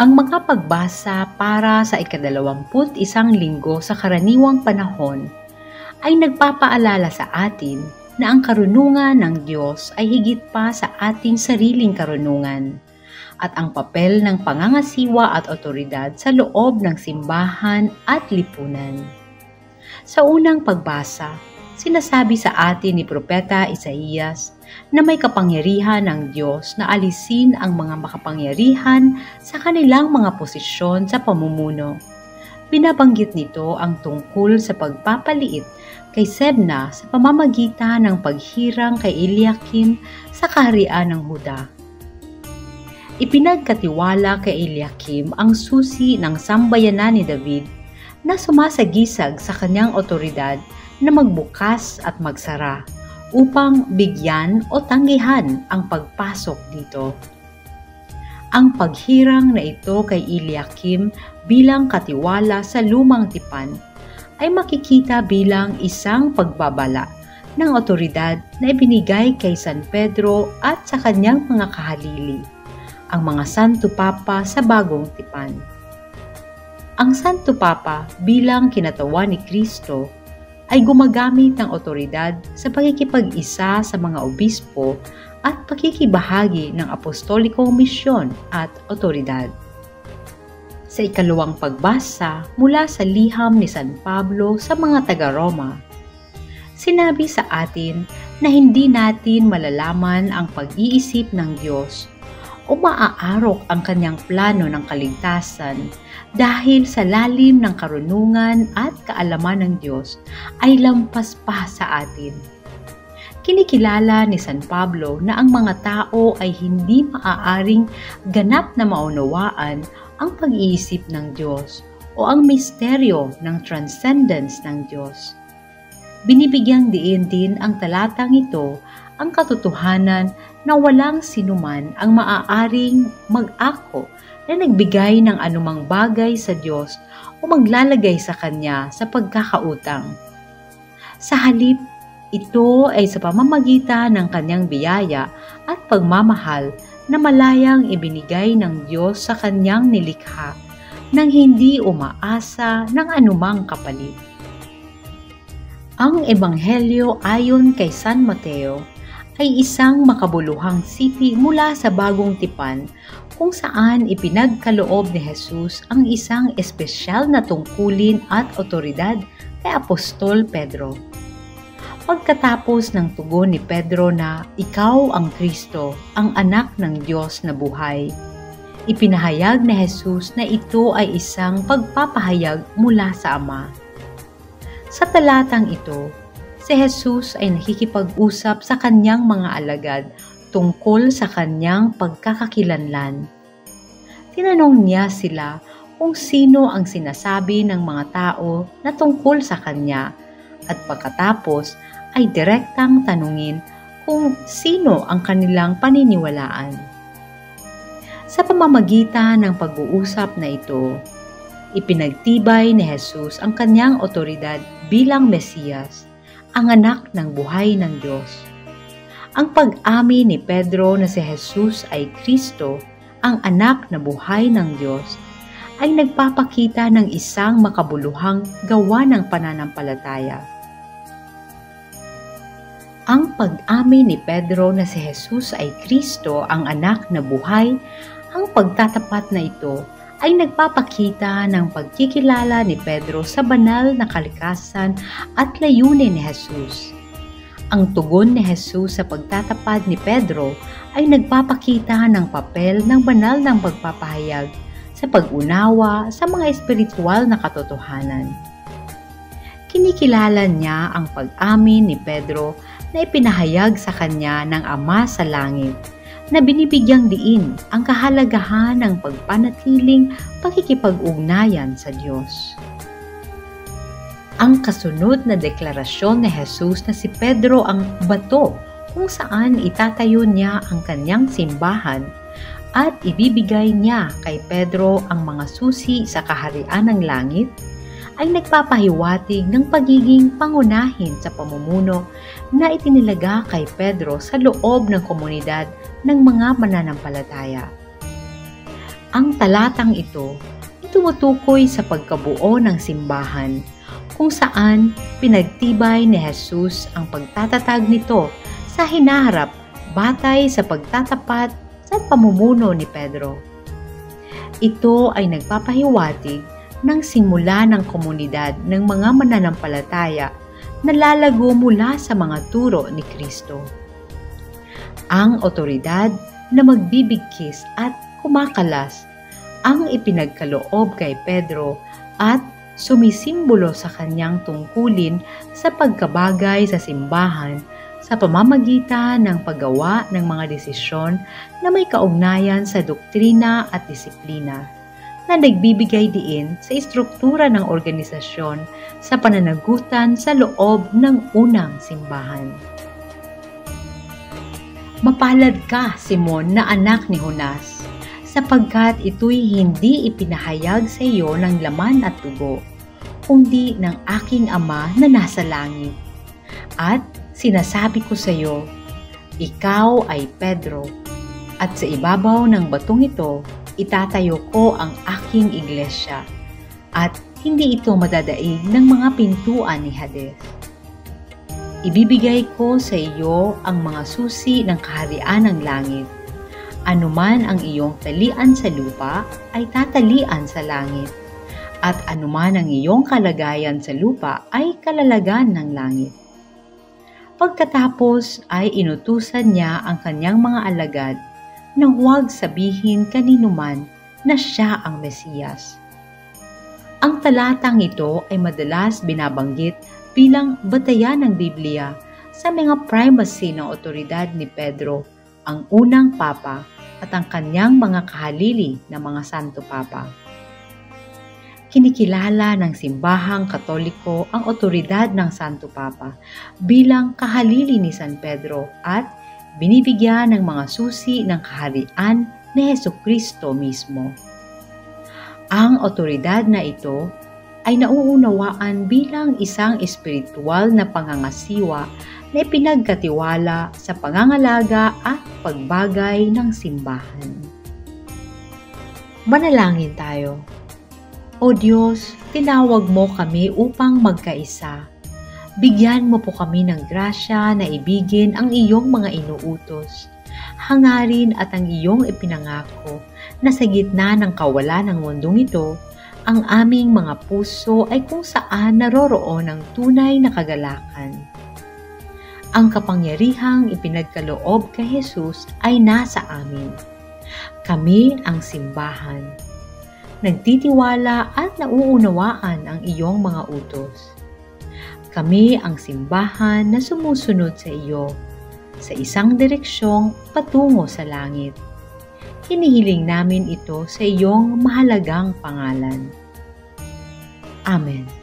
Ang mga pagbasa para sa ika-21 linggo sa karaniwang panahon ay nagpapaalala sa atin na ang karunungan ng Diyos ay higit pa sa ating sariling karunungan at ang papel ng pangangasiwa at otoridad sa loob ng simbahan at lipunan. Sa unang pagbasa, sinasabi sa atin ni Propeta Isaías na may kapangyarihan ng Diyos na alisin ang mga makapangyarihan sa kanilang mga posisyon sa pamumuno. Binabanggit nito ang tungkol sa pagpapaliit kay Sebna sa pamamagitan ng paghirang kay Eliakim sa kaharian ng Huda. Ipinagkatiwala kay Eliakim ang susi ng sambayanan ni David na sumasagisag sa kanyang otoridad na magbukas at magsara upang bigyan o tanggihan ang pagpasok dito. Ang paghirang na ito kay Eliakim bilang katiwala sa lumang tipan ay makikita bilang isang pagbabala ng otoridad na ibinigay kay San Pedro at sa kanyang mga kahalili, ang mga Santo Papa sa bagong tipan. Ang Santo Papa bilang kinatawan ni Kristo ay gumagamit ng otoridad sa pakikipag-isa sa mga obispo at pakikibahagi ng apostolikong misyon at otoridad. Sa ikalawang pagbasa mula sa liham ni San Pablo sa mga taga-Roma, sinabi sa atin na hindi natin malalaman ang pag-iisip ng Diyos o maaarok ang kanyang plano ng kaligtasan dahil sa lalim ng karunungan at kaalaman ng Diyos ay lampas pa sa atin. Kinikilala ni San Pablo na ang mga tao ay hindi maaaring ganap na maunawaan ang pag-iisip ng Diyos o ang misteryo ng transcendence ng Diyos. Binibigyang diin din ang talatang ito ang katotohanan na walang sinuman ang maaaring mag-ako na nagbigay ng anumang bagay sa Diyos o maglalagay sa Kanya sa pagkakautang. Sa halip, ito ay sa pamamagitan ng Kanyang biyaya at pagmamahal na malayang ibinigay ng Diyos sa Kanyang nilikha nang hindi umaasa ng anumang kapalit. Ang Ebanghelyo ayon kay San Mateo ay isang makabuluhang sipi mula sa bagong tipan kung saan ipinagkaloob ni Jesus ang isang espesyal na tungkulin at otoridad kay Apostol Pedro. Pagkatapos ng tugon ni Pedro na ikaw ang Kristo, ang anak ng Diyos na buhay, ipinahayag ni Jesus na ito ay isang pagpapahayag mula sa Ama. Sa talatang ito, si Jesus ay nakikipag-usap sa kanyang mga alagad tungkol sa kanyang pagkakakilanlan. Tinanong niya sila kung sino ang sinasabi ng mga tao na tungkol sa kanya at pagkatapos ay direktang tanungin kung sino ang kanilang paniniwalaan. Sa pamamagitan ng pag-uusap na ito, ipinagtibay ni Jesus ang kanyang otoridad bilang Mesiyas, ang anak ng buhay ng Diyos. Ang pag-amin ni Pedro na si Jesus ay Kristo, ang anak na buhay ng Diyos, ay nagpapakita ng isang makabuluhang gawa ng pananampalataya. Ang pag-amin ni Pedro na si Jesus ay Kristo, ang anak na buhay, ang pagtatapat na ito ay nagpapakita ng pagkikilala ni Pedro sa banal na kalikasan at layunin ni Jesus. Ang tugon ni Jesus sa pagtatapad ni Pedro ay nagpapakita ng papel ng banal ng pagpapahayag sa pag-unawa sa mga espiritual na katotohanan. Kinikilala niya ang pag-amin ni Pedro na ipinahayag sa kanya ng Ama sa langit, na binibigyang diin ang kahalagahan ng pagpanatiling pakikipag-ugnayan sa Diyos. Ang kasunod na deklarasyon ni Jesus na si Pedro ang bato kung saan itatayo niya ang kanyang simbahan at ibibigay niya kay Pedro ang mga susi sa kaharian ng langit ay nagpapahiwatig ng pagiging pangunahin sa pamumuno na itinilaga kay Pedro sa loob ng komunidad ng mga mananampalataya. Ang talatang ito ay tumutukoy sa pagkabuo ng simbahan, kung saan pinagtibay ni Jesus ang pagtatatag nito sa hinaharap batay sa pagtatapat sa pamumuno ni Pedro. Ito ay nagpapahiwatig ng simula ng komunidad ng mga mananampalataya na lalago mula sa mga turo ni Kristo. Ang otoridad na magbibigkis at kumakalas ang ipinagkaloob kay Pedro at sumisimbolo sa kanyang tungkulin sa pagkabagay sa simbahan sa pamamagitan ng paggawa ng mga desisyon na may kaugnayan sa doktrina at disiplina, na nagbibigay diin sa istruktura ng organisasyon sa pananagutan sa loob ng unang simbahan. Mapalad ka, Simon, na anak ni Jonas, sapagkat ito'y hindi ipinahayag sa iyo ng laman at dugo, kundi ng aking Ama na nasa langit. At sinasabi ko sa iyo, ikaw ay Pedro, at sa ibabaw ng batong ito, itatayo ko ang aking iglesia, at hindi ito madadaig ng mga pintuan ni Hades. Ibibigay ko sa iyo ang mga susi ng kaharian ng langit. Anuman ang iyong talian sa lupa ay tatalian sa langit, at anuman ang iyong kalagayan sa lupa ay kalalagan ng langit. Pagkatapos ay inutusan niya ang kanyang mga alagad na huwag sabihin kanino man na siya ang Mesiyas. Ang talatang ito ay madalas binabanggit bilang batayan ng Biblia sa mga primacy ng otoridad ni Pedro, ang unang papa, at ang kanyang mga kahalili na mga santo papa. Kinikilala ng simbahang Katoliko ang otoridad ng Santo Papa bilang kahalili ni San Pedro at binibigyan ng mga susi ng kaharian ni Hesukristo mismo. Ang otoridad na ito ay nauunawaan bilang isang espiritual na pangangasiwa na ipinagkatiwala sa pangangalaga at pagbagay ng simbahan. Manalangin tayo. O Diyos, tinawag mo kami upang magkaisa. Bigyan mo po kami ng grasya na ibigin ang iyong mga inuutos, hangarin at ang iyong ipinangako na sa gitna ng kawalan ng mundong ito, ang aming mga puso ay kung saan naroroon ang tunay na kagalakan. Ang kapangyarihang ipinagkaloob kay Jesus ay nasa amin. Kami ang simbahan. Nagtitiwala at nauunawaan ang iyong mga utos. Kami ang simbahan na sumusunod sa iyo, sa isang direksyong patungo sa langit. Hinihiling namin ito sa iyong mahalagang pangalan. Amen.